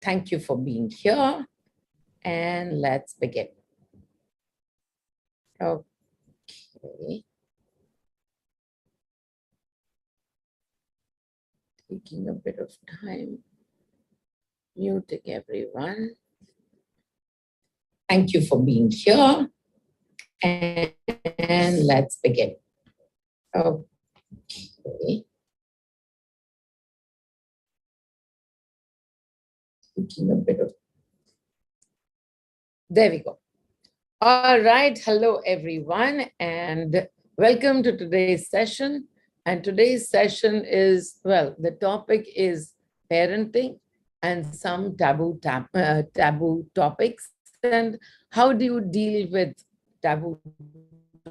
Thank you for being here, and let's begin. Okay. Taking a bit of time, muting everyone. Thank you for being here, and let's begin. Okay. Taking a bit of, there we go. All right, hello everyone, and welcome to today's session. And today's session is, well, the topic is parenting and some taboo topics, and how do you deal with taboo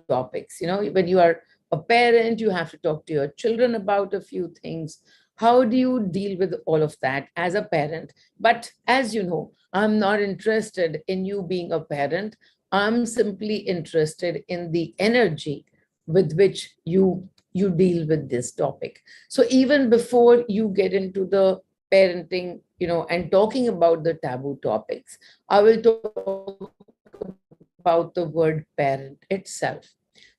topics? You know, when you are a parent, you have to talk to your children about a few things. How do you deal with all of that as a parent? But as you know, I'm not interested in you being a parent. I'm simply interested in the energy with which you deal with this topic. So even before you get into the parenting, and talking about the taboo topics, I will talk about the word parent itself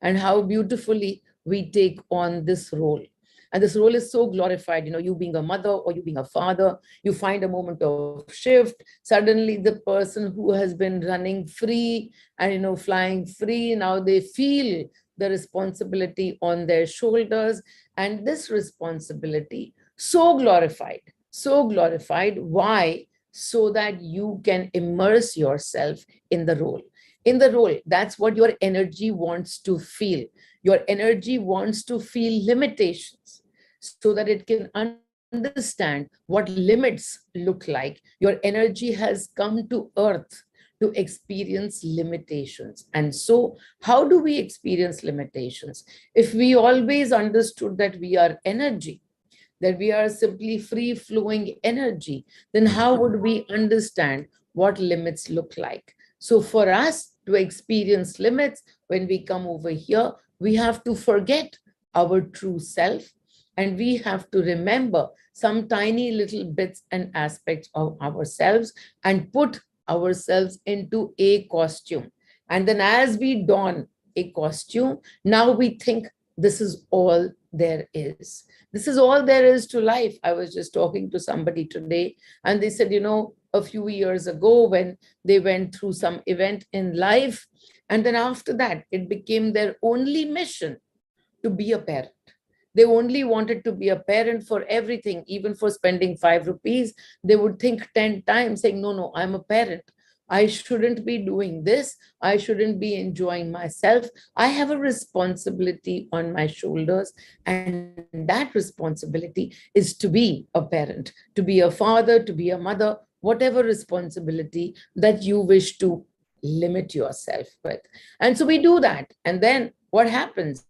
and how beautifully we take on this role. And this role is so glorified, you being a mother or you being a father, you find a moment of shift. Suddenly the person who has been running free and, flying free, now they feel the responsibility on their shoulders. And this responsibility, so glorified. Why? So that you can immerse yourself in the role. That's what your energy wants to feel. Your energy wants to feel limitations so that it can understand what limits look like. Your energy has come to earth to experience limitations. And so, how do we experience limitations? If we always understood that we are energy, that we are simply free flowing energy, then how would we understand what limits look like? So for us to experience limits, when we come over here, we have to forget our true self, and we have to remember some tiny little bits and aspects of ourselves and put ourselves into a costume. And then as we don a costume, now we think this is all there is. This is all there is to life. I was just talking to somebody today, and they said, a few years ago when they went through some event in life, and then after that, it became their only mission to be a parent. They only wanted to be a parent for everything, even for spending 5 rupees. They would think 10 times, saying, no, I'm a parent. I shouldn't be doing this. I shouldn't be enjoying myself. I have a responsibility on my shoulders. And that responsibility is to be a parent, to be a father, to be a mother, whatever responsibility that you wish to limit yourself with. And so we do that. And then what happens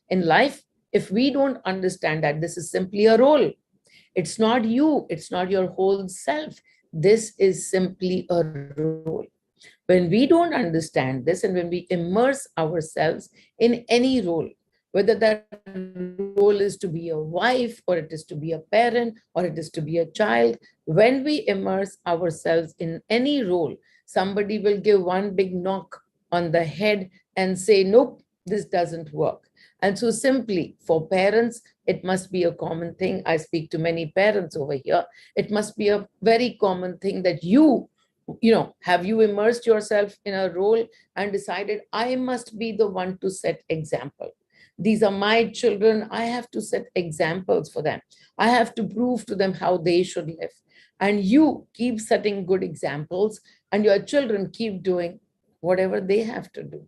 in life? If we don't understand that this is simply a role, it's not you, it's not your whole self. This is simply a role. When we don't understand this, and when we immerse ourselves in any role, whether that role is to be a wife, or it is to be a parent, or it is to be a child, when we immerse ourselves in any role, somebody will give one big knock on the head and say, nope, this doesn't work. And so simply for parents, it must be a common thing. I speak to many parents over here. It must be a very common thing that have you immersed yourself in a role and decided, I must be the one to set example. These are my children. I have to set examples for them. I have to prove to them how they should live. And you keep setting good examples, and your children keep doing whatever they have to do.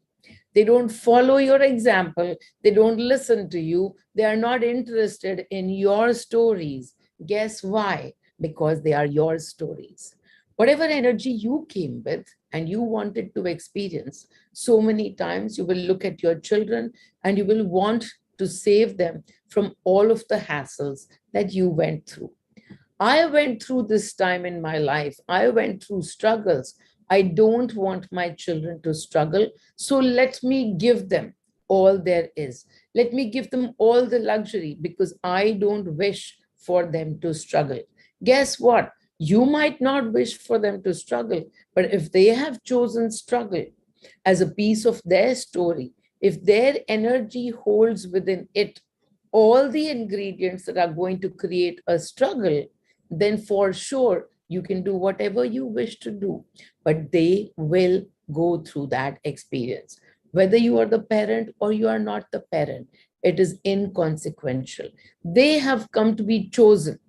They don't follow your example. They don't listen to you. They are not interested in your stories. Guess why? Because they are your stories. Whatever energy you came with and you wanted to experience, so many times you will look at your children and you will want to save them from all of the hassles that you went through. I went through this time in my life. I went through struggles. I don't want my children to struggle. So let me give them all there is. Let me give them all the luxury, because I don't wish for them to struggle. Guess what? You might not wish for them to struggle, but if they have chosen struggle as a piece of their story, if their energy holds within it all the ingredients that are going to create a struggle, then for sure you can do whatever you wish to do, but they will go through that experience. Whether you are the parent or you are not the parent, it is inconsequential. They have come to be chosen.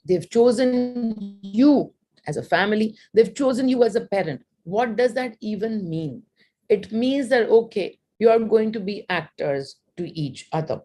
They've chosen you as a family. They've chosen you as a parent. What does that even mean? It means that, okay, you are going to be actors to each other.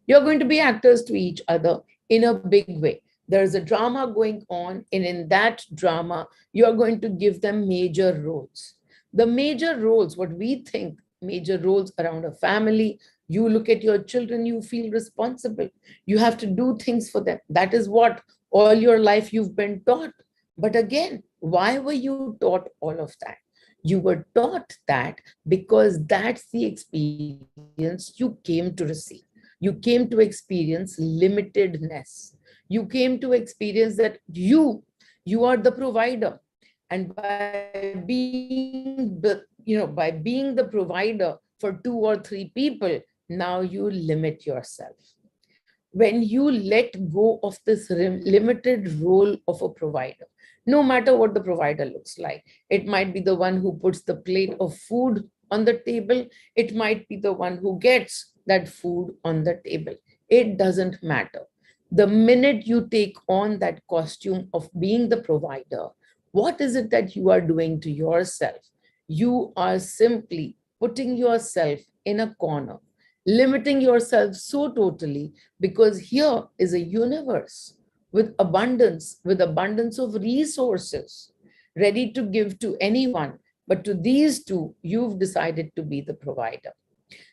You're going to be actors to each other in a big way. There's a drama going on, and in that drama, you're going to give them major roles. The major roles, what we think major roles around a family, you look at your children, you feel responsible. You have to do things for them. That is what all your life you've been taught. But again, why were you taught all of that? You were taught that because that's the experience you came to receive. You came to experience limitedness. You came to experience that you are the provider. And by being the provider for two or three people, now you limit yourself. When you let go of this limited role of a provider, no matter what the provider looks like, it might be the one who puts the plate of food on the table, it might be the one who gets that food on the table. It doesn't matter. The minute you take on that costume of being the provider, what is it that you are doing to yourself? You are simply putting yourself in a corner, limiting yourself so totally, because here is a universe with abundance of resources, ready to give to anyone. But to these two, you've decided to be the provider.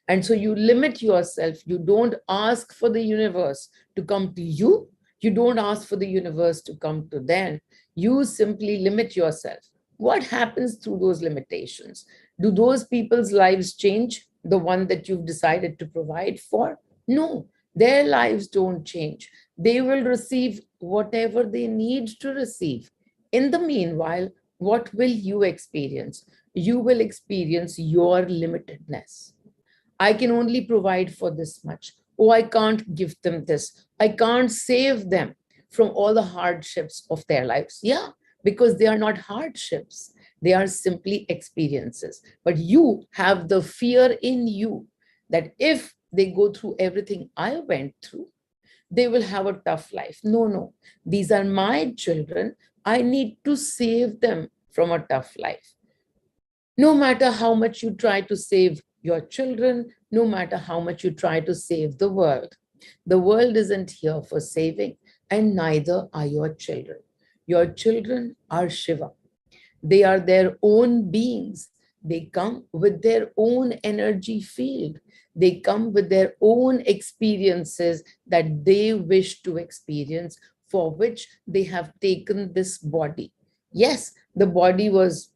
And so you limit yourself. You don't ask for the universe to come to you. You don't ask for the universe to come to them. You simply limit yourself. What happens through those limitations? Do those people's lives change? The one that you've decided to provide for? No, their lives don't change. They will receive whatever they need to receive. In the meanwhile, what will you experience? You will experience your limitedness. I can only provide for this much. Oh, I can't give them this. I can't save them from all the hardships of their lives. Yeah, because they are not hardships. They are simply experiences. But you have the fear in you that if they go through everything I went through, they will have a tough life. No, no. These are my children. I need to save them from a tough life. No matter how much you try to save your children, no matter how much you try to save the world isn't here for saving, and neither are your children. Your children are Shiva. They are their own beings. They come with their own energy field. They come with their own experiences that they wish to experience, for which they have taken this body. Yes, the body was,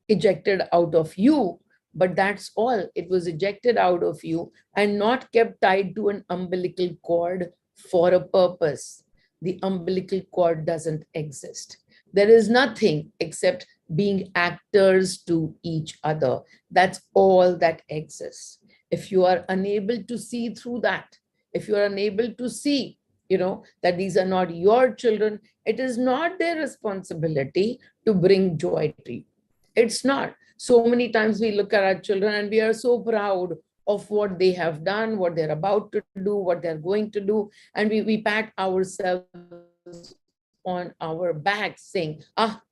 ejected out of you, but that's all. It was ejected out of you and not kept tied to an umbilical cord for a purpose. The umbilical cord doesn't exist. There is nothing except being actors to each other. That's all that exists. If you are unable to see through that, if you are unable to see, that these are not your children, it is not their responsibility to bring joy to you. It's not. So many times we look at our children and we are so proud of what they have done, what they're about to do, what they're going to do. And we pat ourselves on our back saying,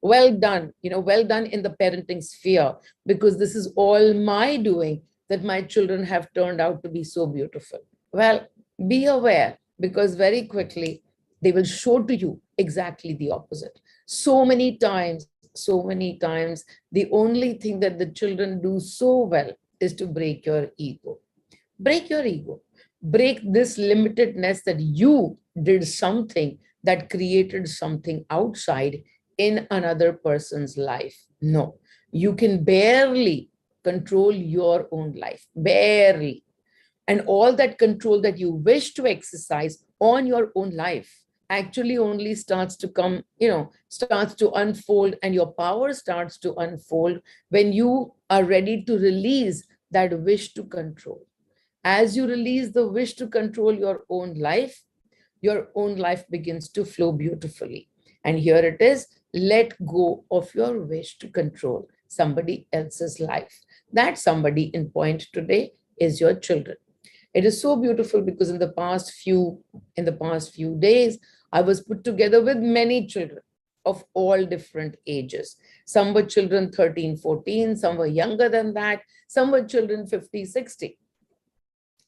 well done, well done in the parenting sphere, because this is all my doing that my children have turned out to be so beautiful. Well, be aware, because very quickly they will show to you exactly the opposite. So many times, the only thing that the children do so well is to break your ego. Break your ego. Break this limitedness that you did something that created something outside in another person's life. No, you can barely control your own life, barely. And all that control that you wish to exercise on your own life, actually only starts to come, starts to unfold, and your power starts to unfold when you are ready to release that wish to control. As you release the wish to control your own life begins to flow beautifully. And here it is, let go of your wish to control somebody else's life. That somebody in point today is your children. It is so beautiful because in the past few days, I was put together with many children of all different ages. Some were children 13, 14, some were younger than that, some were children 50, 60.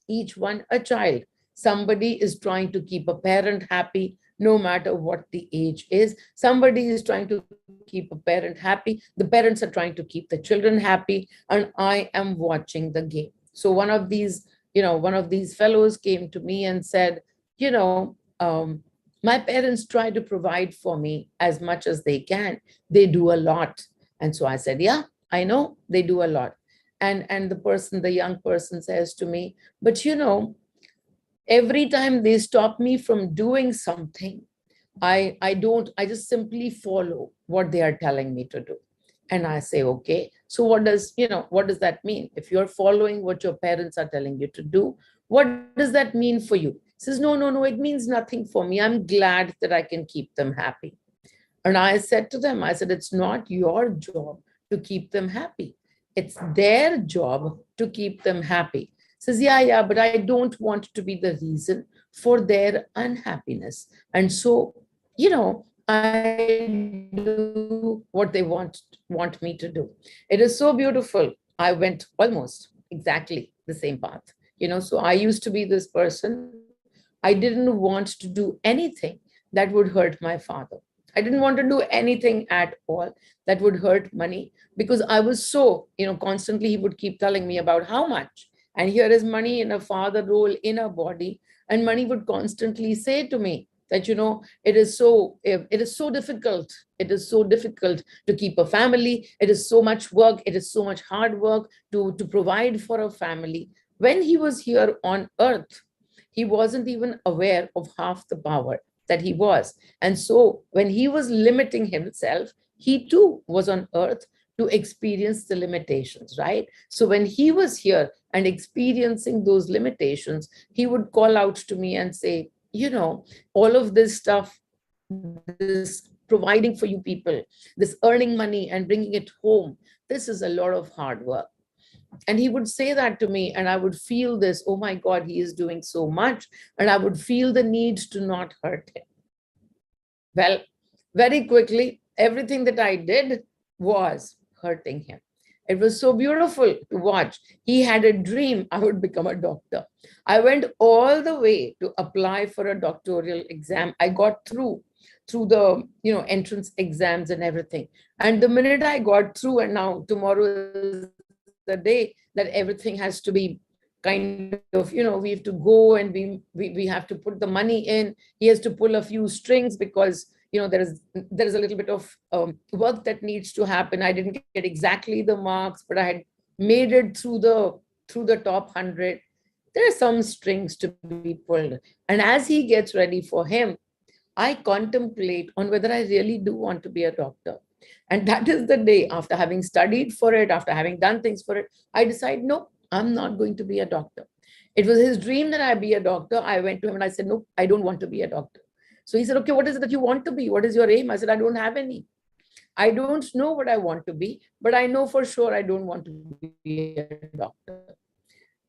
Each one a child. Somebody is trying to keep a parent happy, no matter what the age is. Somebody is trying to keep a parent happy. The parents are trying to keep the children happy, and I am watching the game. So one of these fellows came to me and said, you know, my parents try to provide for me as much as they can. They do a lot. And so I said, yeah, I know they do a lot. And the young person says to me, but every time they stop me from doing something, I just simply follow what they are telling me to do. And I say, okay, so what does that mean? If you're following what your parents are telling you to do, what does that mean for you? He says, no, no, no, it means nothing for me. I'm glad that I can keep them happy. And I said to them, I said, it's not your job to keep them happy. It's their job to keep them happy. Says, yeah, yeah, but I don't want to be the reason for their unhappiness. And so, I do what they want me to do. It is so beautiful. I went almost exactly the same path. So I used to be this person. I didn't want to do anything that would hurt my father. I didn't want to do anything at all that would hurt money, because I was so, constantly he would keep telling me about how much. And here is money in a father role in a body. And money would constantly say to me that, it is so difficult. It is so difficult to keep a family. It is so much work. It is so much hard work to provide for a family. When he was here on earth, he wasn't even aware of half the power that he was. And so when he was limiting himself, he too was on earth to experience the limitations, right? So when he was here and experiencing those limitations, he would call out to me and say, all of this stuff, this providing for you people, this earning money and bringing it home, this is a lot of hard work. And he would say that to me, and I would feel this, oh my God, he is doing so much. And I would feel the need to not hurt him. Well, very quickly, everything that I did was hurting him. It was so beautiful to watch. He had a dream I would become a doctor. I went all the way to apply for a doctoral exam. I got through the entrance exams and everything. And the minute I got through, and now tomorrow is the day that everything has to be kind of, we have to go and we have to put the money in. He has to pull a few strings because there is a little bit of work that needs to happen. I didn't get exactly the marks, but I had made it through the top 100. There are some strings to be pulled, and as he gets ready for him, I contemplate on whether I really do want to be a doctor. And that is the day, after having studied for it, after having done things for it, I decide, no, I'm not going to be a doctor. It was his dream that I be a doctor. I went to him and I said, no, I don't want to be a doctor. So he said, okay, what is it that you want to be? What is your aim? I said, I don't have any. I don't know what I want to be, but I know for sure I don't want to be a doctor.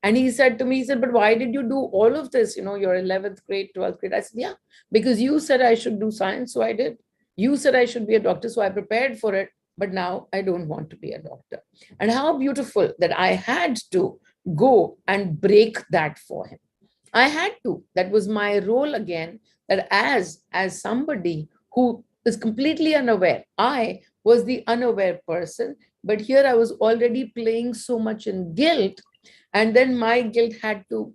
And he said to me, he said, but why did you do all of this? Your 11th grade, 12th grade. I said, yeah, because you said I should do science, so I did. You said I should be a doctor, so I prepared for it. But now I don't want to be a doctor. And how beautiful that I had to go and break that for him. I had to. That was my role again, that as somebody who is completely unaware, I was the unaware person, but here I was already playing so much in guilt. And then my guilt had to,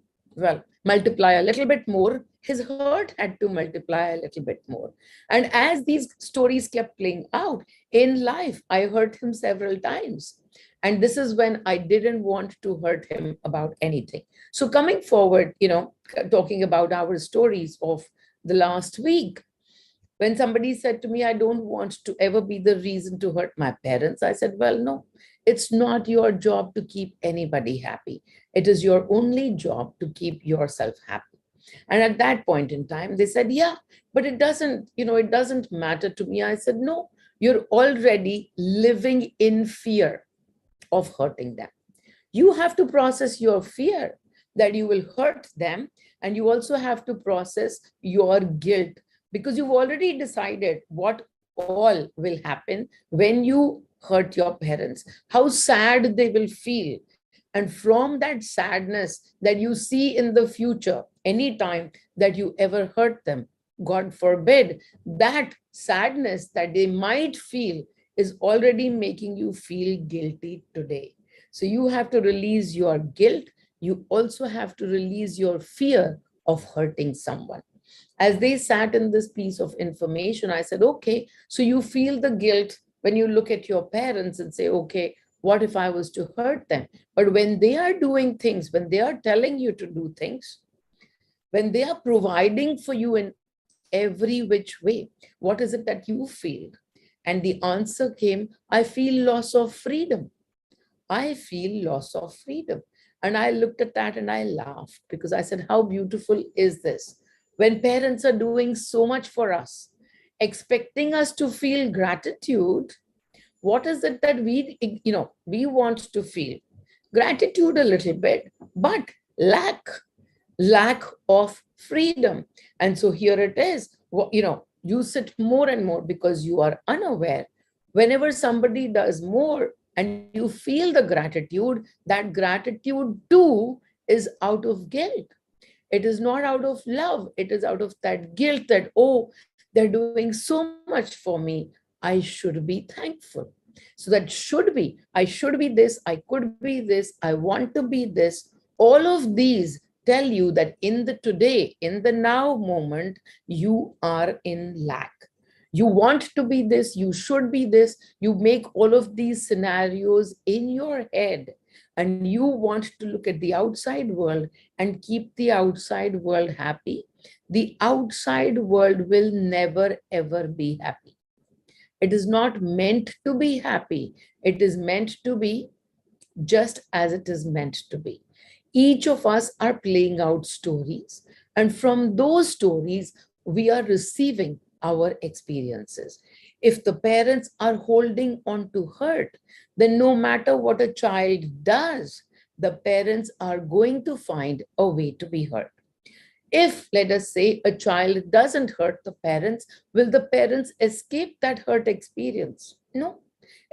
multiply a little bit more. His hurt had to multiply a little bit more. And as these stories kept playing out in life, I hurt him several times. And this is when I didn't want to hurt him about anything. So coming forward, talking about our stories of the last week, When somebody said to me, I don't want to ever be the reason to hurt my parents, I said, well, no, it's not your job to keep anybody happy. It is your only job to keep yourself happy. And at that point in time, they said, yeah, but it doesn't, it doesn't matter to me. I said, no, you're already living in fear of hurting them. You have to process your fear that you will hurt them, and you also have to process your guilt, because you've already decided what all will happen when you hurt your parents, how sad they will feel. And from that sadness that you see in the future, anytime that you ever hurt them, God forbid, that sadness that they might feel is already making you feel guilty today. So you have to release your guilt. You also have to release your fear of hurting someone. As they sat in this piece of information, I said, okay, so you feel the guilt when you look at your parents and say, okay, what if I was to hurt them? But when they are doing things, when they are telling you to do things, when they are providing for you in every which way, what is it that you feel? And the answer came, I feel loss of freedom. I feel loss of freedom. And I looked at that and I laughed, because I said, how beautiful is this? When parents are doing so much for us, expecting us to feel gratitude, what is it that we want to feel? Gratitude a little bit, but lack of freedom. And so here it is, you sit more and more because you are unaware. Whenever somebody does more and you feel the gratitude, that gratitude too is out of guilt. It is not out of love. It is out of that guilt that, oh, they're doing so much for me. I should be thankful. So that should be, I should be this, I could be this, I want to be this. All of these tell you that in the today, in the now moment, you are in lack. You want to be this, you should be this. You make all of these scenarios in your head, and you want to look at the outside world and keep the outside world happy. The outside world will never ever be happy. It is not meant to be happy. It is meant to be just as it is meant to be. Each of us are playing out stories, and from those stories, we are receiving our experiences. If the parents are holding on to hurt, then no matter what a child does, the parents are going to find a way to be hurt. If, let us say, a child doesn't hurt the parents, will the parents escape that hurt experience? No,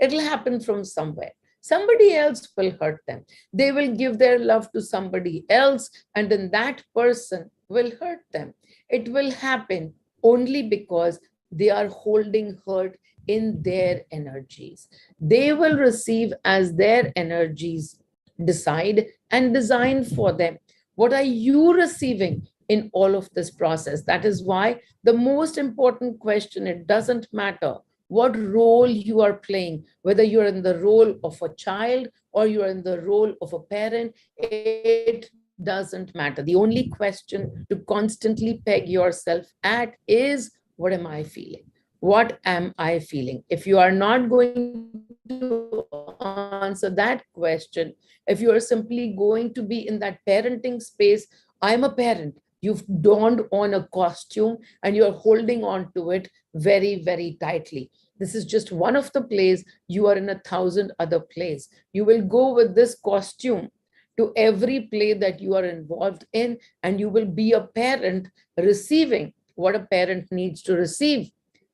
it'll happen from somewhere. Somebody else will hurt them. They will give their love to somebody else, and then that person will hurt them. It will happen only because they are holding hurt in their energies. They will receive as their energies decide and design for them. What are you receiving in all of this process? That is why the most important question, it doesn't matter what role you are playing, whether you're in the role of a child or you're in the role of a parent, it doesn't matter. The only question to constantly peg yourself at is, what am I feeling? What am I feeling? If you are not going to answer that question, if you are simply going to be in that parenting space, I'm a parent, you've donned on a costume and you're holding on to it very, very tightly. This is just one of the plays. You are in 1,000 other plays. You will go with this costume to every play that you are involved in, and you will be a parent receiving what a parent needs to receive.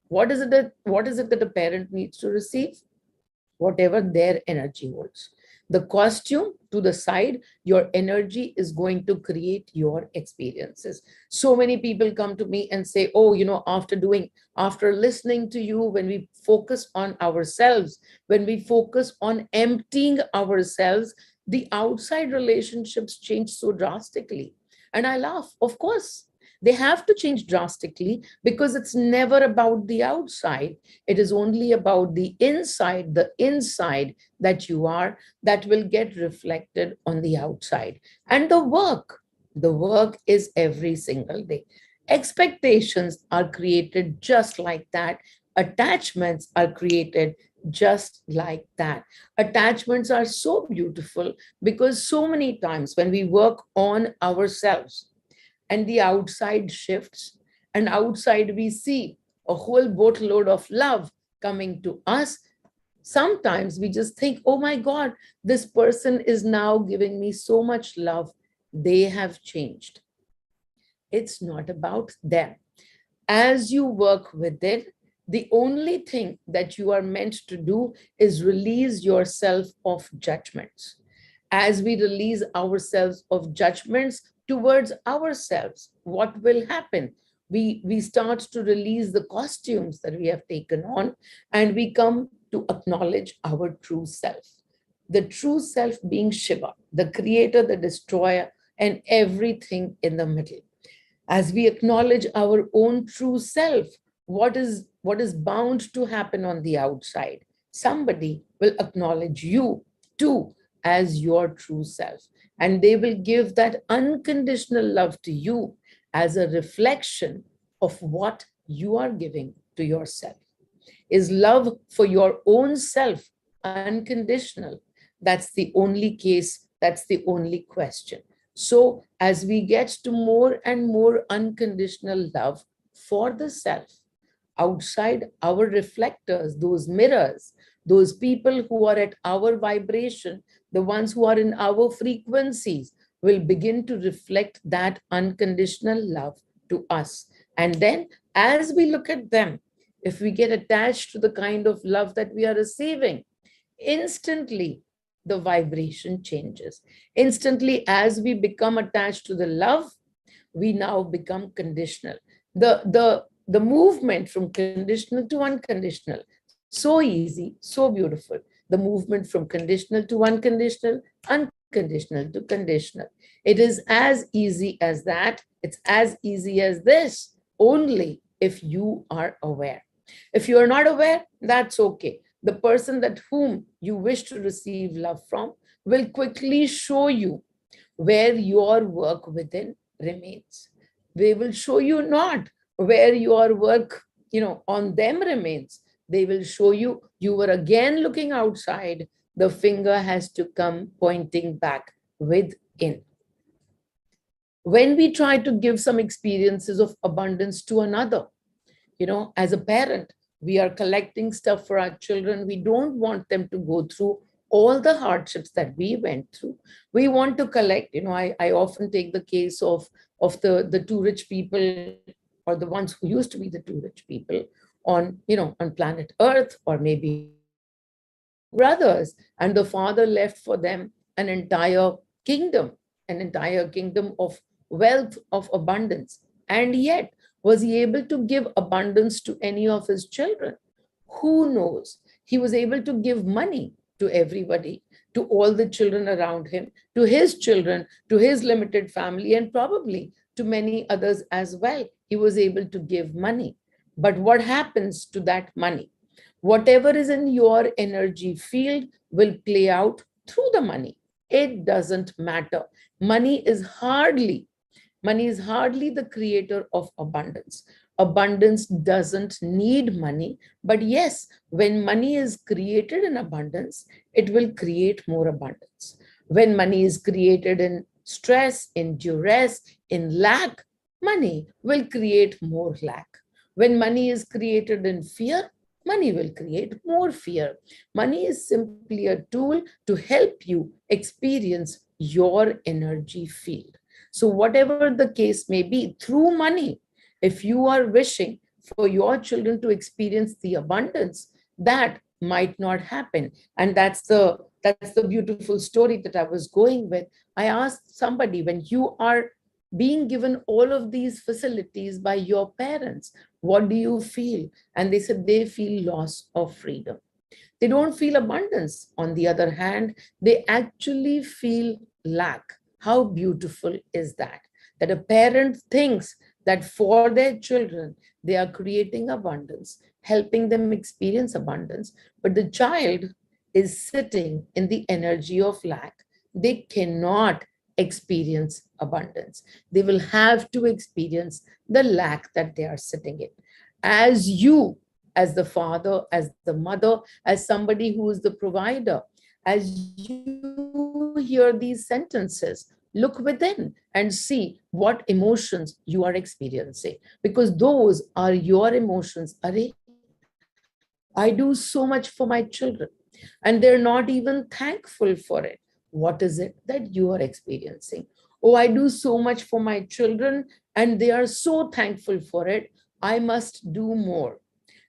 What is it that a parent needs to receive? Whatever their energy holds. The costume to the side, your energy is going to create your experiences. So many people come to me and say, oh, after listening to you, when we focus on ourselves, when we focus on emptying ourselves, the outside relationships change so drastically. And I laugh, of course. They have to change drastically because it's never about the outside. It is only about the inside that you are, that will get reflected on the outside. And the work is every single day. Expectations are created just like that. Attachments are created just like that. Attachments are so beautiful because so many times when we work on ourselves and the outside shifts, and outside we see a whole boatload of love coming to us, sometimes we just think, oh my God, this person is now giving me so much love. They have changed. It's not about them. As you work within, the only thing that you are meant to do is release yourself of judgments. As we release ourselves of judgments towards ourselves, what will happen? We start to release the costumes that we have taken on, and we come to acknowledge our true self. The true self being Shiva, the creator, the destroyer, and everything in the middle. As we acknowledge our own true self, what is bound to happen on the outside? Somebody will acknowledge you too as your true self, and they will give that unconditional love to you as a reflection of what you are giving to yourself. Is love for your own self unconditional? That's the only case, that's the only question. So, as we get to more and more unconditional love for the self, outside our reflectors, those mirrors, those people who are at our vibration, the ones who are in our frequencies, will begin to reflect that unconditional love to us. And then, as we look at them, if we get attached to the kind of love that we are receiving, instantly the vibration changes. Instantly, as we become attached to the love, we now become conditional. The movement from conditional to unconditional, so easy, so beautiful. The movement from conditional to unconditional, unconditional to conditional. It is as easy as that. It's as easy as this, only if you are aware. If you are not aware, that's okay. The person that whom you wish to receive love from will quickly show you where your work within remains. They will show you not where your work, on them remains. They will show you you were again looking outside. The finger has to come pointing back within. When we try to give some experiences of abundance to another, as a parent, we are collecting stuff for our children. We don't want them to go through all the hardships that we went through. We want to collect, I often take the case of the two rich people, or the ones who used to be the two rich people on planet Earth, or maybe brothers, and the father left for them kingdom, an entire kingdom of wealth, of abundance. And yet, was he able to give abundance to any of his children? Who knows? He was able to give money to everybody, to all the children around him, to his children, to his limited family, and probably to many others as well. He was able to give money. But what happens to that money? Whatever is in your energy field will play out through the money. It doesn't matter. Money is hardly Money is hardly the creator of abundance. Abundance doesn't need money. But yes, when money is created in abundance, it will create more abundance. When money is created in stress, in duress, in lack, money will create more lack. When money is created in fear, money will create more fear. Money is simply a tool to help you experience your energy field. So, whatever the case may be, through money, if you are wishing for your children to experience the abundance, that might not happen. And that's the beautiful story that I was going with. I asked somebody, when you are being given all of these facilities by your parents, what do you feel? And they said they feel loss of freedom. They don't feel abundance. On the other hand, they actually feel lack. How beautiful is that? That a parent thinks that for their children, they are creating abundance, helping them experience abundance, but the child is sitting in the energy of lack. They cannot experience abundance. They will have to experience the lack that they are sitting in. As you, as the father, as the mother, as somebody who is the provider, as you hear these sentences, look within and see what emotions you are experiencing, because those are your emotions. Arey, I do so much for my children and they're not even thankful for it. What is it that you are experiencing? Oh, I do so much for my children and they are so thankful for it. I must do more.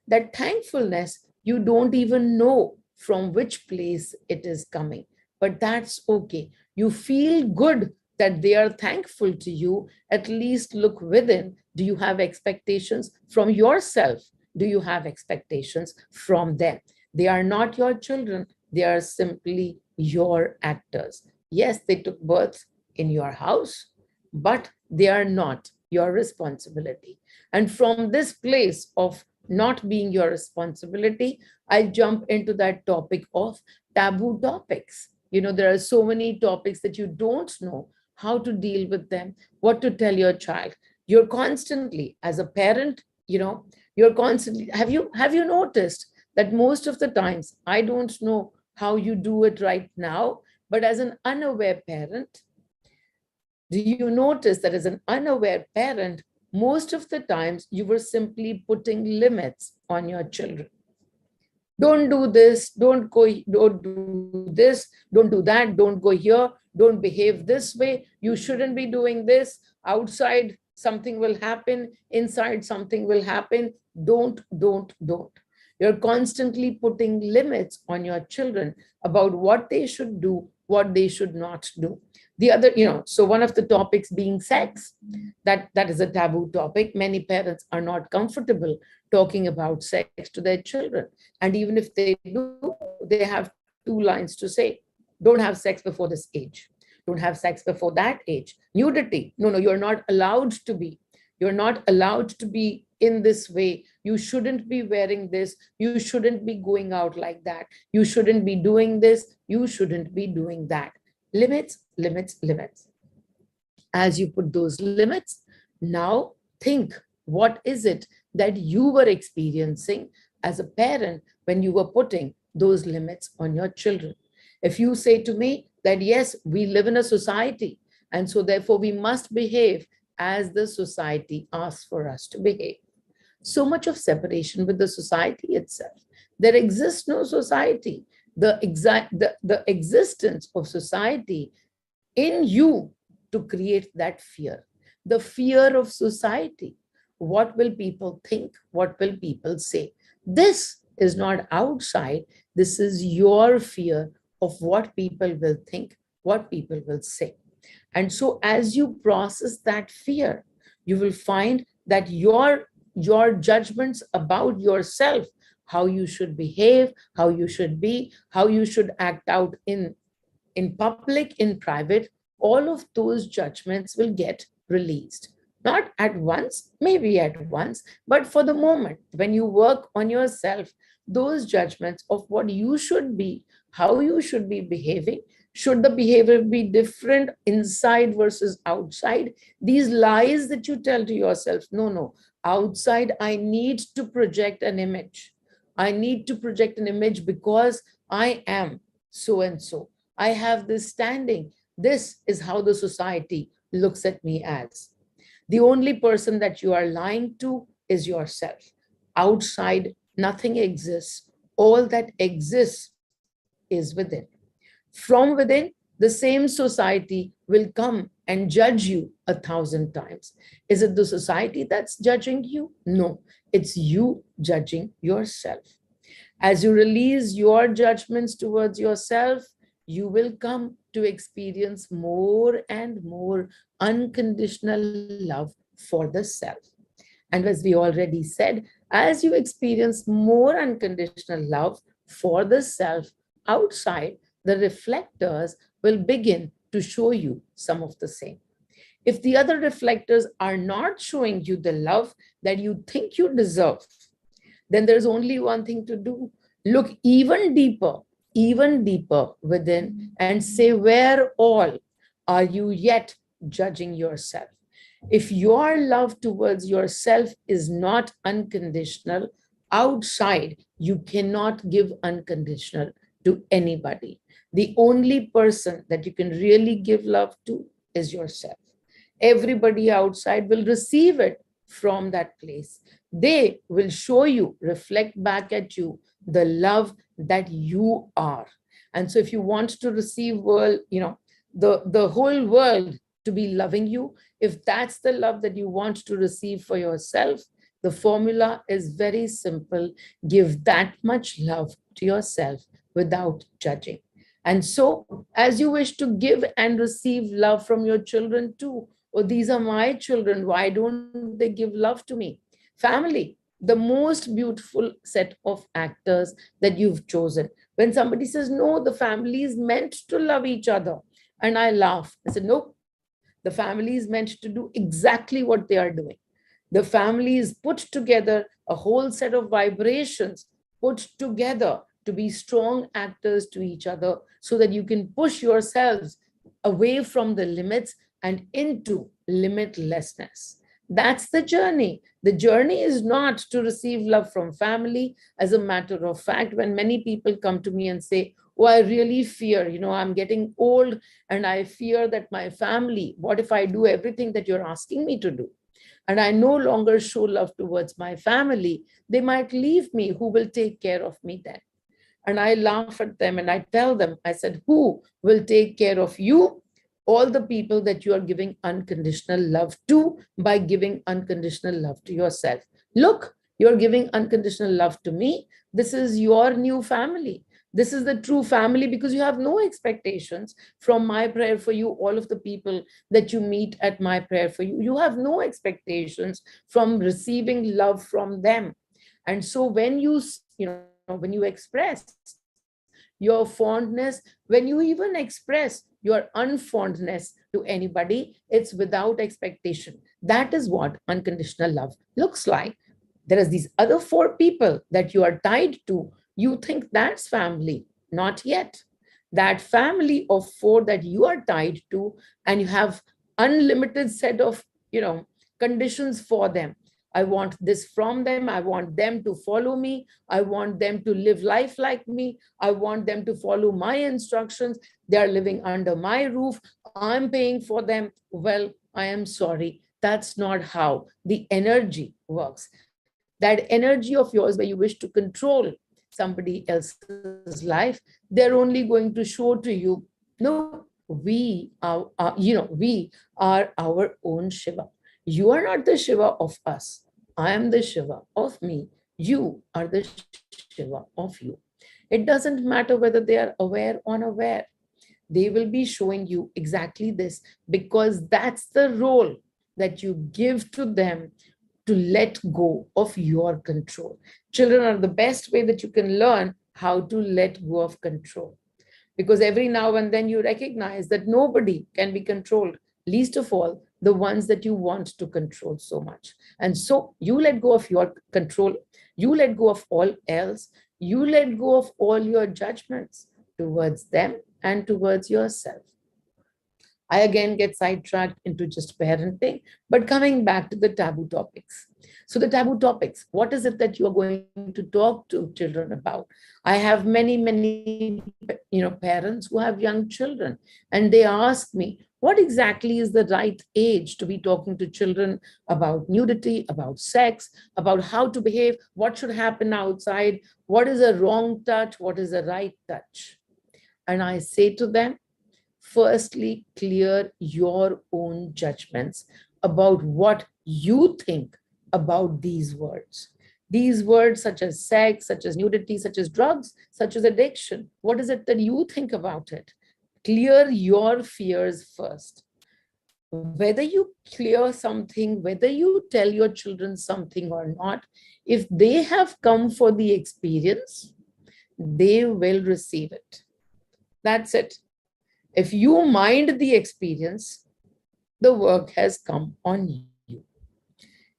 That thankfulness, you don't even know from which place it is coming, but that's okay. You feel good that they are thankful to you. At least look within. Do you have expectations from yourself? Do you have expectations from them? They are not your children, they are simply your actors. Yes, they took birth in your house, but they are not your responsibility. And from this place of not being your responsibility, I jump into that topic of taboo topics. There are so many topics that you don't know how to deal with them, what to tell your child. You're constantly, as a parent, you're constantly, have you noticed that most of the times, I don't know how you do it right now, but as an unaware parent, do you notice that as an unaware parent, most of the times you were simply putting limits on your children? Don't do this, don't do this, don't do that, don't go here, don't behave this way, you shouldn't be doing this. Outside, something will happen. Inside, something will happen. Don't. You're constantly putting limits on your children about what they should do, what they should not do. The other, so one of the topics being sex, that is a taboo topic. Many parents are not comfortable talking about sex to their children. And even if they do, they have two lines to say: don't have sex before this age, don't have sex before that age. Nudity, no, you're not allowed to be. You're not allowed to be in this way. You shouldn't be wearing this. You shouldn't be going out like that. You shouldn't be doing this. You shouldn't be doing that. Limits, limits, limits. As you put those limits, now think, what is it that you were experiencing as a parent when you were putting those limits on your children? If you say to me that, yes, we live in a society, and so therefore we must behave as the society asks for us to behave. So much of separation with the society itself. There exists no society. The existence of society in you to create that fear, the fear of society. What will people think? What will people say? This is not outside. This is your fear of what people will think, what people will say. And so as you process that fear, you will find that your judgments about yourself, how you should behave, how you should be, how you should act out in public, in private, all of those judgments will get released. Not at once, maybe at once, but for the moment, when you work on yourself, those judgments of what you should be, how you should be behaving, should the behavior be different inside versus outside? These lies that you tell to yourself, no, outside I need to project an image. I need to project an image because I am so and so. I have this standing. This is how the society looks at me as. The only person that you are lying to is yourself. Outside, nothing exists. All that exists is within. From within, the same society will come and judge you 1,000 times. Is it the society that's judging you? No, it's you judging yourself. As you release your judgments towards yourself, you will come to experience more and more unconditional love for the self. And as we already said, as you experience more unconditional love for the self outside, the reflectors will begin to show you some of the same. If the other reflectors are not showing you the love that you think you deserve, then there's only one thing to do. Look even deeper within and say, where all are you yet judging yourself. If your love towards yourself is not unconditional, outside, you cannot give unconditional to anybody. The only person that you can really give love to is yourself. Everybody outside will receive it from that place. They will show you, reflect back at you the love that you are. And so if you want to receive world, the whole world to be loving you, if that's the love that you want to receive for yourself, the formula is very simple. Give that much love to yourself without judging. And so, as you wish to give and receive love from your children too, oh, these are my children, why don't they give love to me? Family, the most beautiful set of actors that you've chosen. When somebody says, no, the family is meant to love each other, and I laugh. I said, no, the family is meant to do exactly what they are doing. The family is put together, a whole set of vibrations put together to be strong actors to each other so that you can push yourselves away from the limits and into limitlessness. That's the journey. The journey is not to receive love from family. As a matter of fact, when many people come to me and say, oh, I really fear, I'm getting old and I fear that my family, what if I do everything that you're asking me to do? And I no longer show love towards my family, they might leave me. Who will take care of me then? And I laugh at them and I tell them, I said, who will take care of you? All the people that you are giving unconditional love to by giving unconditional love to yourself. Look, you're giving unconditional love to me. This is your new family. This is the true family because you have no expectations from my prayer for you. All of the people that you meet at my prayer for you, you have no expectations from receiving love from them. And so when when you express your fondness, when you even express your unfondness to anybody, it's without expectation. That is what unconditional love looks like. There is these other 4 people that you are tied to. You think that's family. Not yet. That family of 4 that you are tied to, and you have unlimited set of conditions for them. I want this from them. I want them to follow me. I want them to live life like me. I want them to follow my instructions. They are living under my roof. I'm paying for them. Well, I am sorry. That's not how the energy works. That energy of yours where you wish to control somebody else's life, they're only going to show to you, no, we are our own Shiva. You are not the Shiva of us. I am the Shiva of me. You are the Shiva of you. It doesn't matter whether they are aware or unaware. They will be showing you exactly this because that's the role that you give to them, to let go of your control. Children are the best way that you can learn how to let go of control. Because every now and then you recognize that nobody can be controlled, least of all the ones that you want to control so much. And so you let go of your control, you let go of all else, you let go of all your judgments towards them and towards yourself. I again get sidetracked into just parenting, but coming back to the taboo topics. So the taboo topics, what is it that you are going to talk to children about? I have many, parents who have young children, and they ask me, what exactly is the right age to be talking to children about nudity, about sex, about how to behave, what should happen outside, what is a wrong touch, what is a right touch? And I say to them, firstly, clear your own judgments about what you think about these words. These words, such as sex, such as nudity, such as drugs, such as addiction, what is it that you think about it? Clear your fears first. Whether you clear something, whether you tell your children something or not, if they have come for the experience, they will receive it. That's it. If you mind the experience, the work has come on you.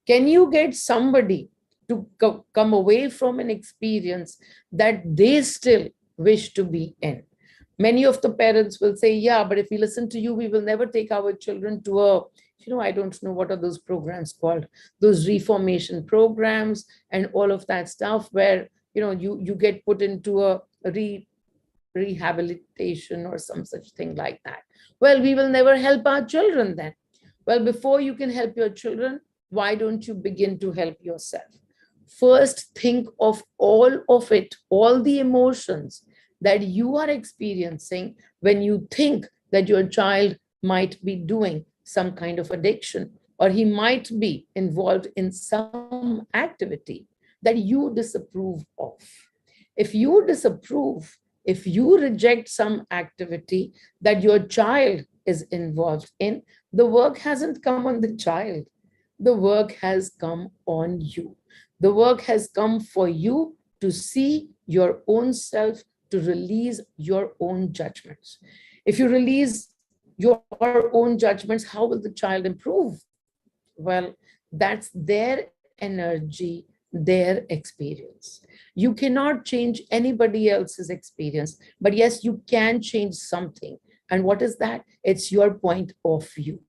Can you get somebody to come away from an experience that they still wish to be in? Many of the parents will say, yeah, but if we listen to you, we will never take our children to a, I don't know what are those programs called, those reformation programs and all of that stuff where, you get put into a rehabilitation or some such thing like that. Well, we will never help our children then. Well, before you can help your children, why don't you begin to help yourself? First, think of all of it, all the emotions that you are experiencing when you think that your child might be doing some kind of addiction, or he might be involved in some activity that you disapprove of. If you disapprove, if you reject some activity that your child is involved in, the work hasn't come on the child. The work has come on you. The work has come for you to see your own self, to release your own judgments. If you release your own judgments, how will the child improve? Well, that's their energy, their experience. You cannot change anybody else's experience, but yes, you can change something. And what is that? It's your point of view.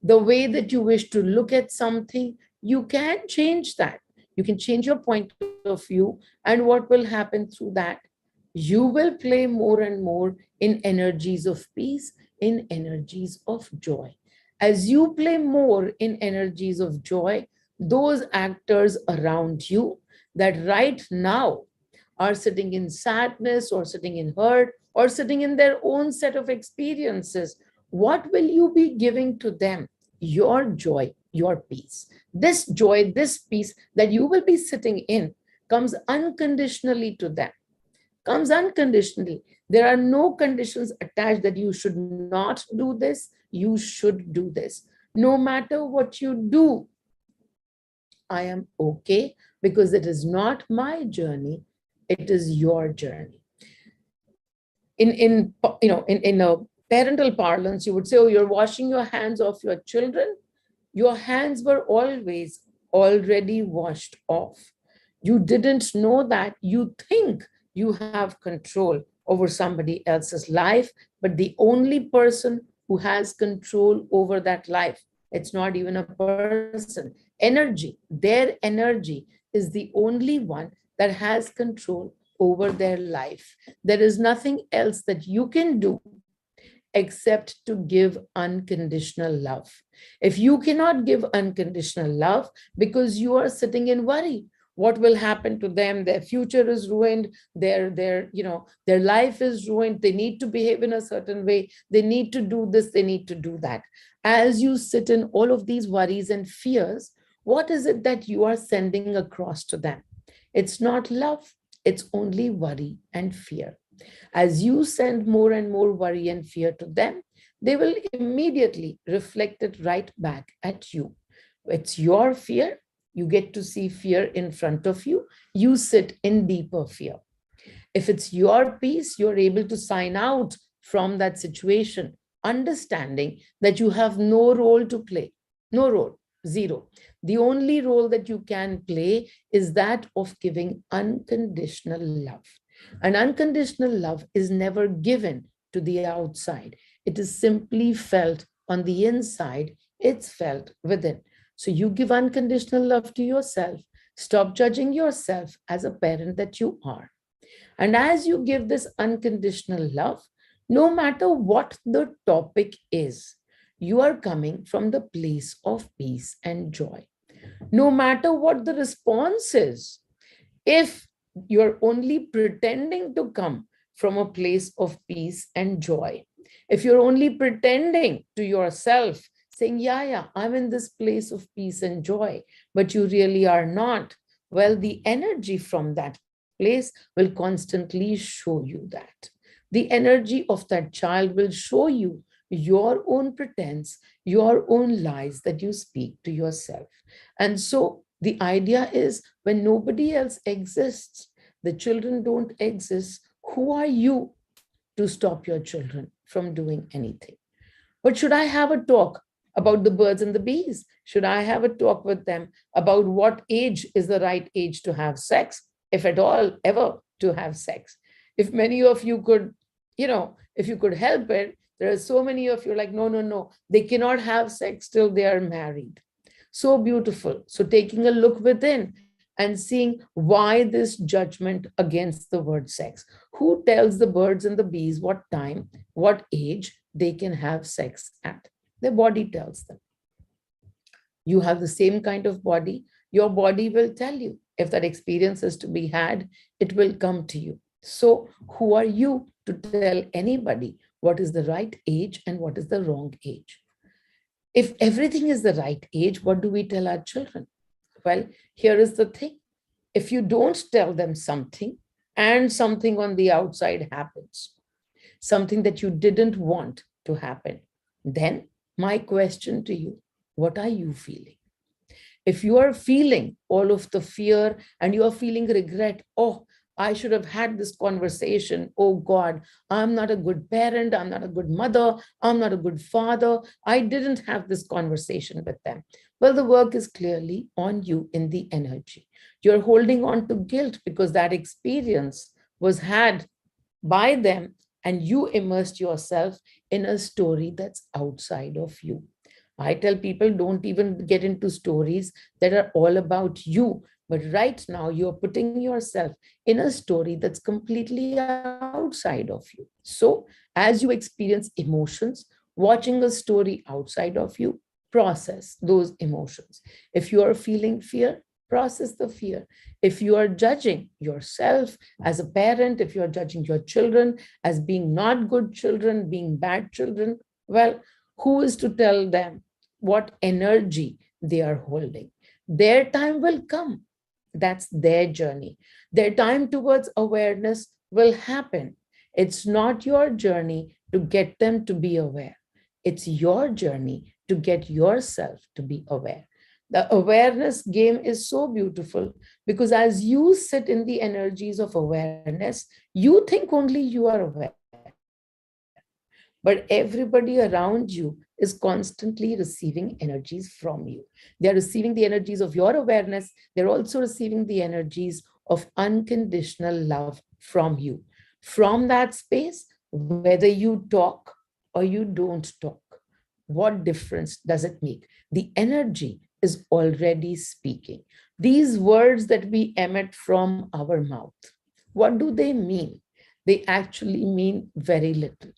The way that you wish to look at something, you can change that. You can change your point of view. And what will happen through that? You will play more and more in energies of peace, in energies of joy. As you play more in energies of joy, those actors around you that right now are sitting in sadness or sitting in hurt or sitting in their own set of experiences, what will you be giving to them? Your joy, your peace. This joy, this peace that you will be sitting in comes unconditionally to them, comes unconditionally. There are no conditions attached that you should not do this, you should do this. No matter what you do, I am okay, because it is not my journey, it is your journey. In a parental parlance, you would say, oh, you're washing your hands off your children. Your hands were always already washed off. You didn't know that. You think you have control over somebody else's life, but the only person who has control over that life, it's not even a person. Energy, their energy is the only one that has control over their life. There is nothing else that you can do except to give unconditional love. If you cannot give unconditional love because you are sitting in worry, what will happen to them? Their future is ruined. Their life is ruined. They need to behave in a certain way. They need to do this. They need to do that. As you sit in all of these worries and fears, what is it that you are sending across to them? It's not love. It's only worry and fear. As you send more and more worry and fear to them, they will immediately reflect it right back at you. It's your fear. You get to see fear in front of you. You sit in deeper fear. If it's your peace, you're able to sign out from that situation, understanding that you have no role to play. No role, zero. The only role that you can play is that of giving unconditional love. And unconditional love is never given to the outside. It is simply felt on the inside. It's felt within. So you give unconditional love to yourself. Stop judging yourself as a parent that you are. And as you give this unconditional love, no matter what the topic is, you are coming from the place of peace and joy. No matter what the response is, if you're only pretending to come from a place of peace and joy, if you're only pretending to yourself, saying, yeah, I'm in this place of peace and joy, but you really are not, well, the energy from that place will constantly show you that. The energy of that child will show you your own pretense, your own lies that you speak to yourself. And so the idea is, when nobody else exists, the children don't exist, who are you to stop your children from doing anything? But should I have a talk about the birds and the bees? Should I have a talk with them about what age is the right age to have sex, if at all ever to have sex? If many of you could if you could help it, there are so many of you like, no, no, no, they cannot have sex till they are married. So beautiful. So taking a look within and seeing why this judgment against the word sex. Who tells the birds and the bees what time, what age they can have sex at? Their body tells them. You have the same kind of body, your body will tell you. If that experience is to be had, it will come to you. So, who are you to tell anybody what is the right age and what is the wrong age? If everything is the right age, what do we tell our children? Well, here is the thing. If you don't tell them something and something on the outside happens, something that you didn't want to happen, then my question to you, what are you feeling? If you are feeling all of the fear and you are feeling regret, oh, I should have had this conversation. Oh God, I'm not a good parent. I'm not a good mother. I'm not a good father. I didn't have this conversation with them. Well, the work is clearly on you in the energy. You're holding on to guilt because that experience was had by them and you immersed yourself in a story that's outside of you. I tell people don't even get into stories that are all about you. But right now, you're putting yourself in a story that's completely outside of you. So, as you experience emotions, watching a story outside of you, process those emotions. If you are feeling fear, process the fear. If you are judging yourself as a parent, if you are judging your children as being not good children, being bad children, well, who is to tell them what energy they are holding? Their time will come. That's their journey. Their time towards awareness will happen. It's not your journey to get them to be aware. It's your journey to get yourself to be aware. The awareness game is so beautiful because as you sit in the energies of awareness, you think only you are aware. But everybody around you is constantly receiving energies from you. They are receiving the energies of your awareness. They're also receiving the energies of unconditional love from you. From that space, whether you talk or you don't talk, what difference does it make? The energy is already speaking. These words that we emit from our mouth, what do they mean? They actually mean very little,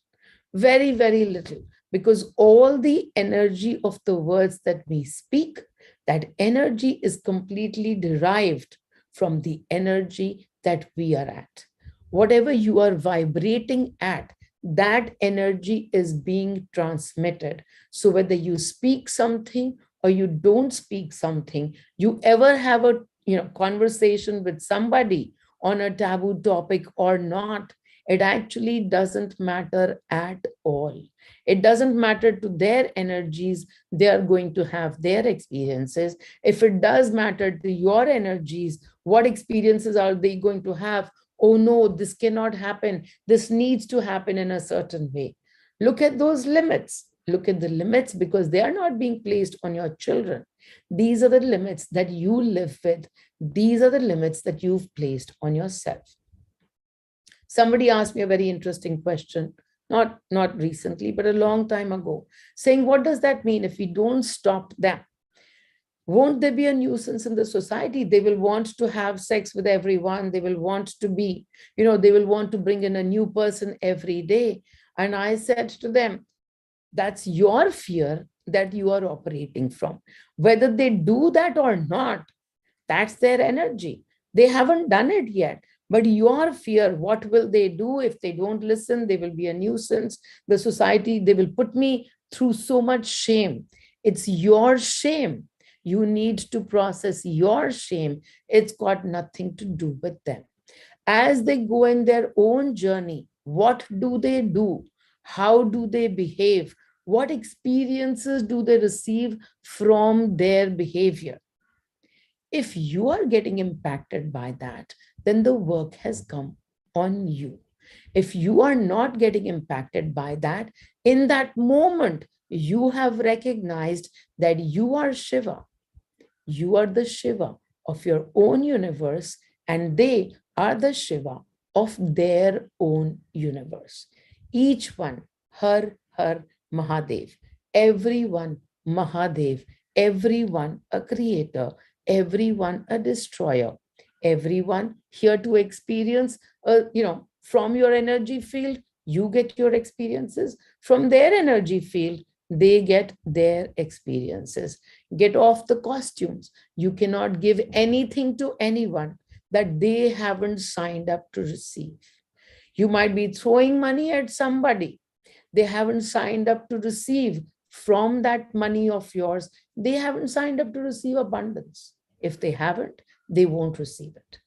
very, very little, because all the energy of the words that we speak, that energy is completely derived from the energy that we are at. Whatever you are vibrating at, that energy is being transmitted. So whether you speak something or you don't speak something, you ever have a conversation with somebody on a taboo topic or not, it actually doesn't matter at all. It doesn't matter to their energies. They are going to have their experiences. If it does matter to your energies, what experiences are they going to have? Oh no, this cannot happen. This needs to happen in a certain way. Look at those limits. Look at the limits because they are not being placed on your children. These are the limits that you live with. These are the limits that you've placed on yourself. Somebody asked me a very interesting question, not recently, but a long time ago, saying, what does that mean if we don't stop them? Won't there be a nuisance in the society? They will want to have sex with everyone. They will want to be, they will want to bring in a new person every day. And I said to them, that's your fear that you are operating from. Whether they do that or not, that's their energy. They haven't done it yet. But your fear, what will they do if they don't listen? They will be a nuisance. The society, they will put me through so much shame. It's your shame. You need to process your shame. It's got nothing to do with them. As they go in their own journey, what do they do? How do they behave? What experiences do they receive from their behavior? If you are getting impacted by that, then the work has come on you. If you are not getting impacted by that, in that moment, you have recognized that you are Shiva. You are the Shiva of your own universe, and they are the Shiva of their own universe. each one, Har Mahadev, everyone Mahadev, everyone a creator, everyone a destroyer, everyone here to experience, from your energy field, you get your experiences, from their energy field, they get their experiences. Get off the costumes. You cannot give anything to anyone that they haven't signed up to receive. You might be throwing money at somebody. They haven't signed up to receive from that money of yours. They haven't signed up to receive abundance. If they haven't, they won't receive it.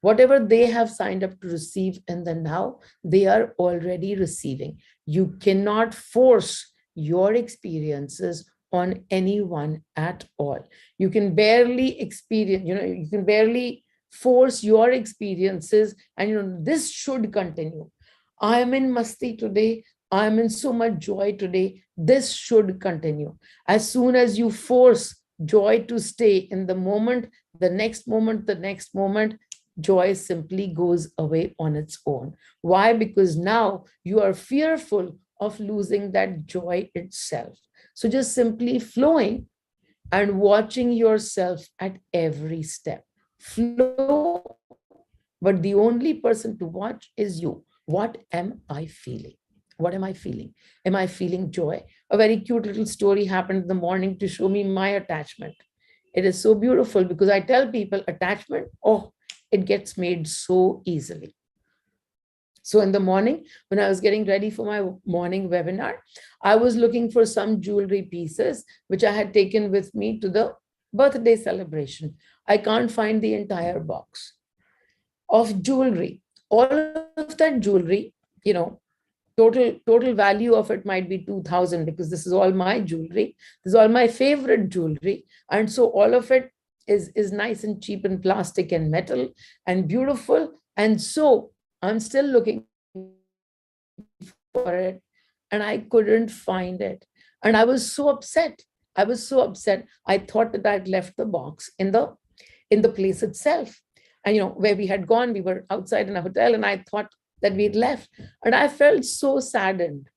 Whatever they have signed up to receive in the now, they are already receiving. You cannot force your experiences on anyone at all. You can barely experience, you can barely force your experiences, and this should continue. I am in masti today. I am in so much joy today. This should continue. As soon as you force joy to stay in the moment, the next moment, joy simply goes away on its own. Why? Because now you are fearful of losing that joy itself. So just simply flowing and watching yourself at every step. Flow, but the only person to watch is you. What am I feeling? What am I feeling? Am I feeling joy? A very cute little story happened in the morning to show me my attachment. It is so beautiful because I tell people attachment, oh, it gets made so easily. So in the morning, when I was getting ready for my morning webinar, I was looking for some jewelry pieces, which I had taken with me to the birthday celebration. I can't find the entire box of jewelry. All of that jewelry, total value of it might be 2,000, because this is all my jewelry. This is all my favorite jewelry. And so all of it is nice and cheap and plastic and metal and beautiful. And so I'm still looking for it, and I couldn't find it. And I was so upset. I was so upset. I thought that I'd left the box in the place itself. And where we had gone, we were outside in a hotel, and I thought that we'd left. And I felt so saddened.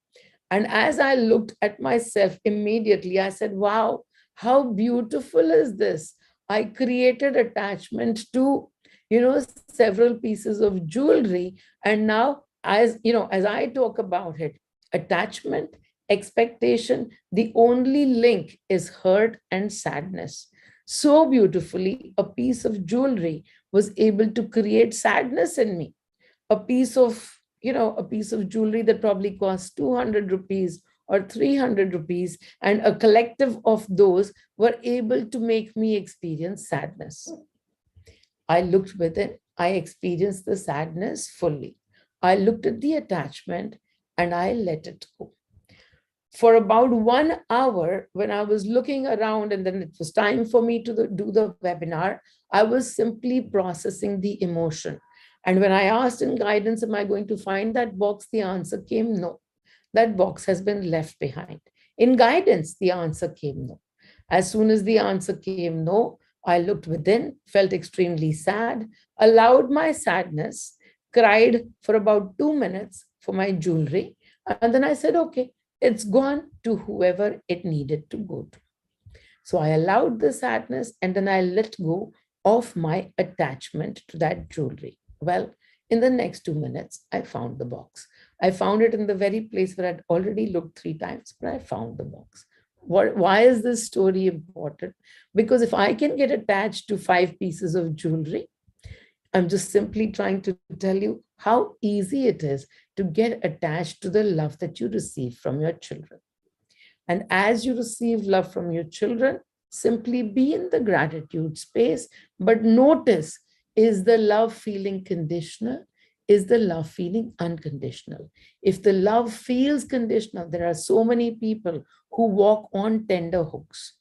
And as I looked at myself immediately, I said, wow, how beautiful is this? I created attachment to, several pieces of jewelry. And now, as I talk about it, attachment, expectation, the only link is hurt and sadness. So beautifully, a piece of jewelry was able to create sadness in me. A piece of jewelry that probably costs 200 rupees or 300 rupees, and a collective of those were able to make me experience sadness. I looked within, I experienced the sadness fully. I looked at the attachment and I let it go. For about 1 hour, when I was looking around and then it was time for me to do the webinar, I was simply processing the emotion. And when I asked in guidance, am I going to find that box? The answer came no. That box has been left behind. In guidance, the answer came no. As soon as the answer came no, I looked within, felt extremely sad, allowed my sadness, cried for about 2 minutes for my jewelry. And then I said, okay, it's gone to whoever it needed to go to. So I allowed the sadness, and then I let go of my attachment to that jewelry. Well, in the next 2 minutes, I found the box. I found it in the very place where I'd already looked 3 times, but I found the box. Why is this story important? Because if I can get attached to 5 pieces of jewelry, I'm just simply trying to tell you how easy it is to get attached to the love that you receive from your children. And as you receive love from your children, simply be in the gratitude space, but notice, is the love feeling conditional? Is the love feeling unconditional? If the love feels conditional, there are so many people who walk on tender hooks.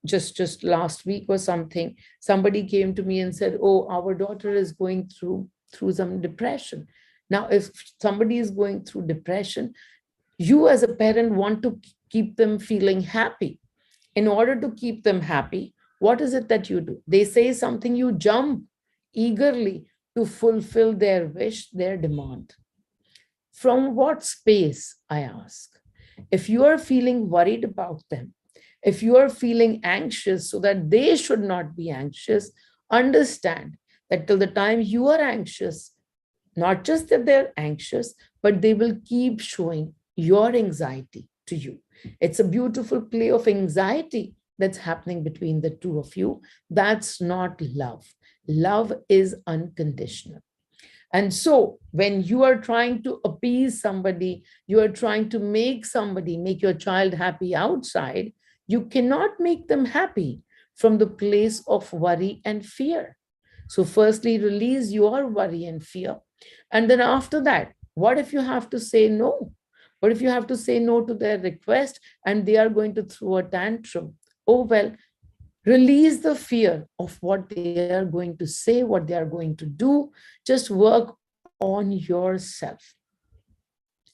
Just last week or something, somebody came to me and said, oh, our daughter is going through some depression. Now, if somebody is going through depression, you as a parent want to keep them feeling happy. In order to keep them happy, what is it that you do? They say something, you jump eagerly to fulfill their wish, their demand. From what space, I ask? If you are feeling worried about them, if you are feeling anxious so that they should not be anxious, understand that till the time you are anxious, not just that they're anxious, but they will keep showing your anxiety to you. It's a beautiful play of anxiety that's happening between the two of you. That's not love. Love is unconditional. And so, when you are trying to appease somebody, you are trying to make somebody, make your child happy outside, you cannot make them happy from the place of worry and fear. So, firstly, release your worry and fear. And then, after that, what if you have to say no? What if you have to say no to their request and they are going to throw a tantrum? Oh, well, release the fear of what they are going to say, what they are going to do. Just work on yourself.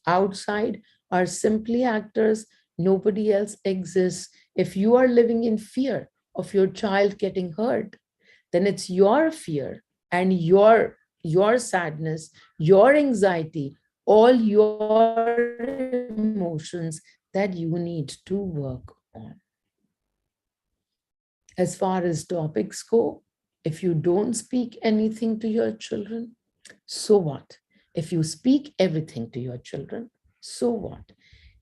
Outside are simply actors, nobody else exists. If you are living in fear of your child getting hurt, then it's your fear and your sadness, your anxiety, all your emotions that you need to work on. As far as topics go, if you don't speak anything to your children, so what? If you speak everything to your children, so what?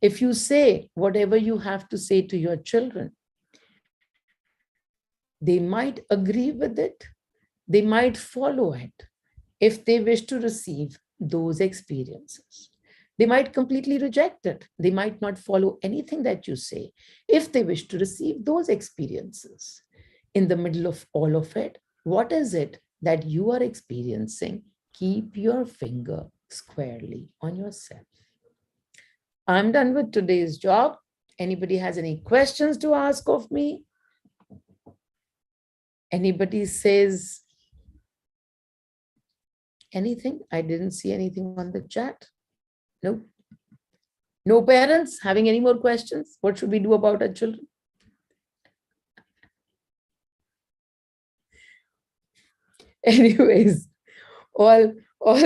If you say whatever you have to say to your children, they might agree with it, they might follow it if they wish to receive those experiences. They might completely reject it. They might not follow anything that you say if they wish to receive those experiences. In the middle of all of it, what is it that you are experiencing? Keep your finger squarely on yourself. I'm done with today's job. Anybody has any questions to ask of me? Anybody says anything? I didn't see anything on the chat. No. No parents having any more questions? What should we do about our children? Anyways, all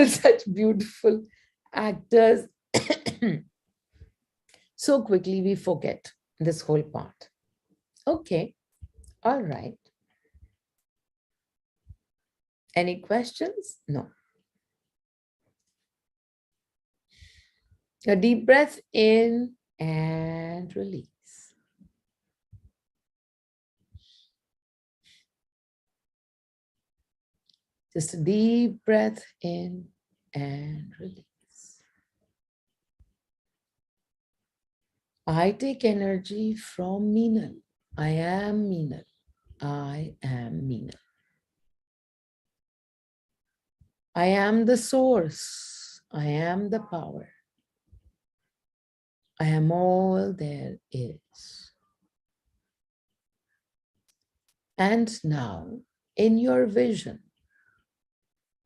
such beautiful actors. So quickly we forget this whole part. Okay, all right. Any questions? No. A deep breath in and release. Just a deep breath in and release. I take energy from Meenal. I am Meenal. I am Meenal. I am the source. I am the power. I am all there is. And now, in your vision,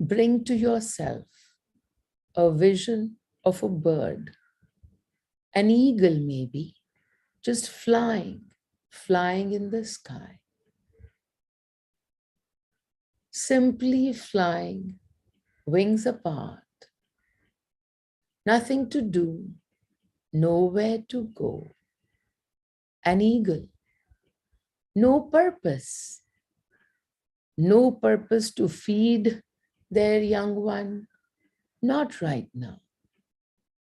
bring to yourself a vision of a bird, an eagle maybe, just flying in the sky. Simply flying, wings apart, nothing to do, nowhere to go. An eagle, no purpose to feed their young one, not right now.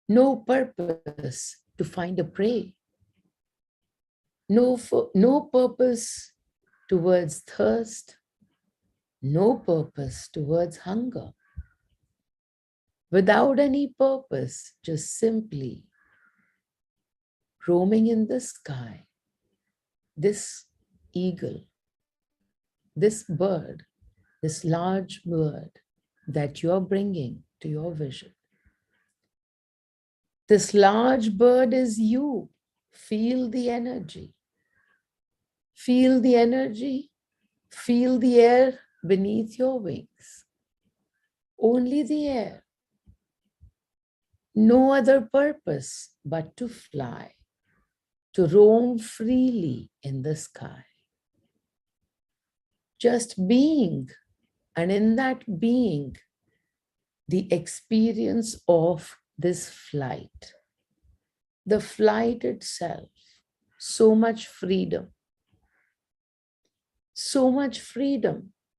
No purpose to find a prey. No purpose towards thirst, no purpose towards hunger. Without any purpose, just simply roaming in the sky, this eagle, this bird, this large bird that you're bringing to your vision. This large bird is you. Feel the energy. Feel the energy. Feel the air beneath your wings. Only the air. No other purpose but to fly, to roam freely in the sky. Just being, and in that being, the experience of this flight. The flight itself, so much freedom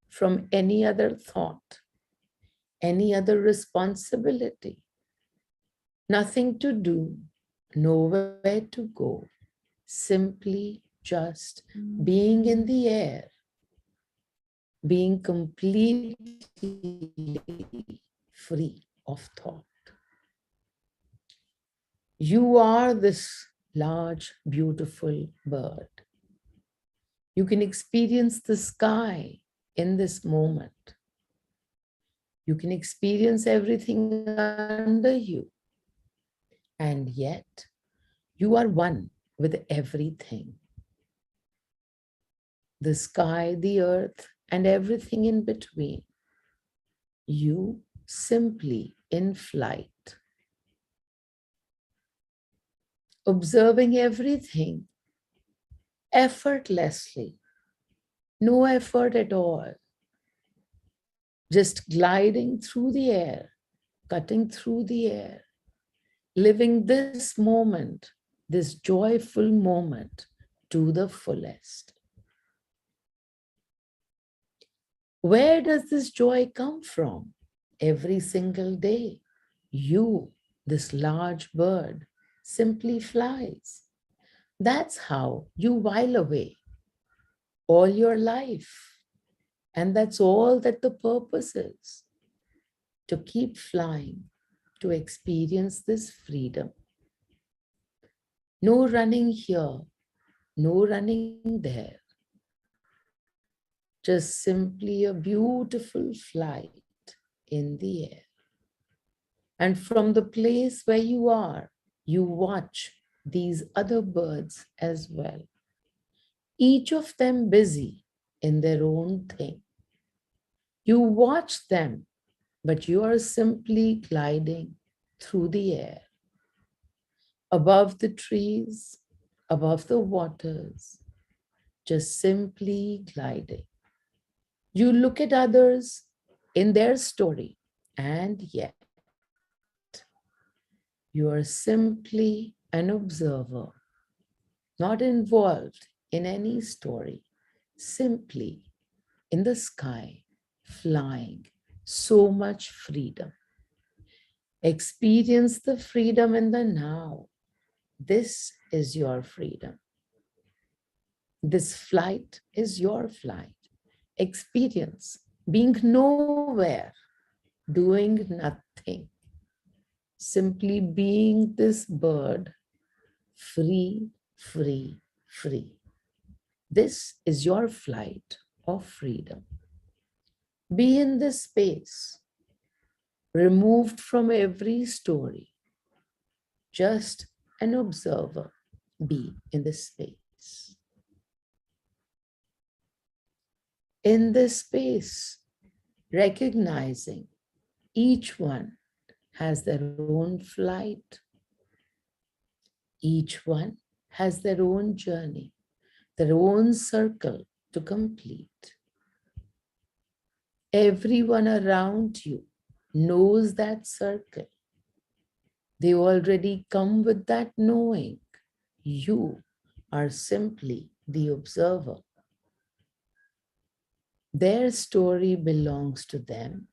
from any other thought, any other responsibility, nothing to do, nowhere to go, simply just being in the air, being completely free of thought. You are this large, beautiful bird. You can experience the sky in this moment. You can experience everything under you. And yet, you are one with everything. The sky, the earth, and everything in between. You simply in flight. Observing everything effortlessly, no effort at all, just gliding through the air, cutting through the air, living this moment, this joyful moment to the fullest. Where does this joy come from? Every single day, you, this large bird, simply flies. That's how you while away all your life. And that's all that the purpose is, to keep flying, to experience this freedom. No running here, no running there. Just simply a beautiful flight in the air. And from the place where you are, you watch these other birds as well. Each of them busy in their own thing. You watch them, but you are simply gliding through the air, above the trees, above the waters, just simply gliding. You look at others in their story, and yet you are simply an observer, not involved in any story, simply in the sky, flying, so much freedom. Experience the freedom in the now. This is your freedom. This flight is your flight. Experience being nowhere, doing nothing, simply being this bird, free, free, free. This is your flight of freedom. Be in this space, removed from every story, just an observer. Be in this space. In this space, recognizing each one has their own flight. Each one has their own journey, their own circle to complete. Everyone around you knows that circle. They already come with that knowing. You are simply the observer. Their story belongs to them.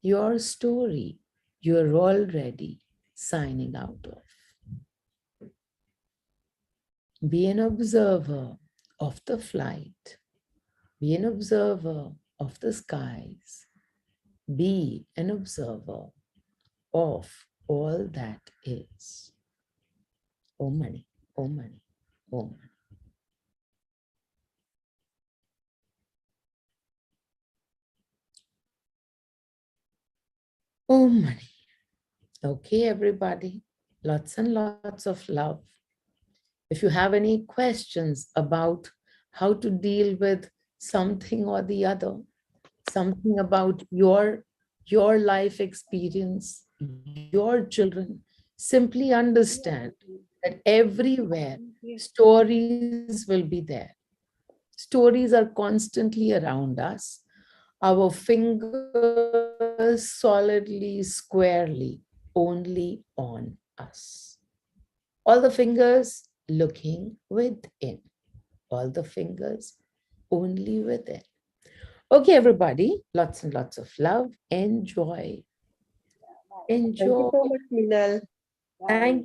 Your story, you're already signing out of. Be an observer of the flight. Be an observer of the skies. Be an observer of all that is. Om Mani, Om Mani, Om Mani. Om Mani. Okay, everybody. Lots and lots of love. If you have any questions about how to deal with something or the other, something about your life experience, your children, simply understand that everywhere stories will be there. Stories are constantly around us. Our fingers solidly, squarely only on us. All the fingers looking within. All the fingers only within. Okay, everybody, lots and lots of love. Enjoy. Thank you Enjoy. so much, Meenal. Thank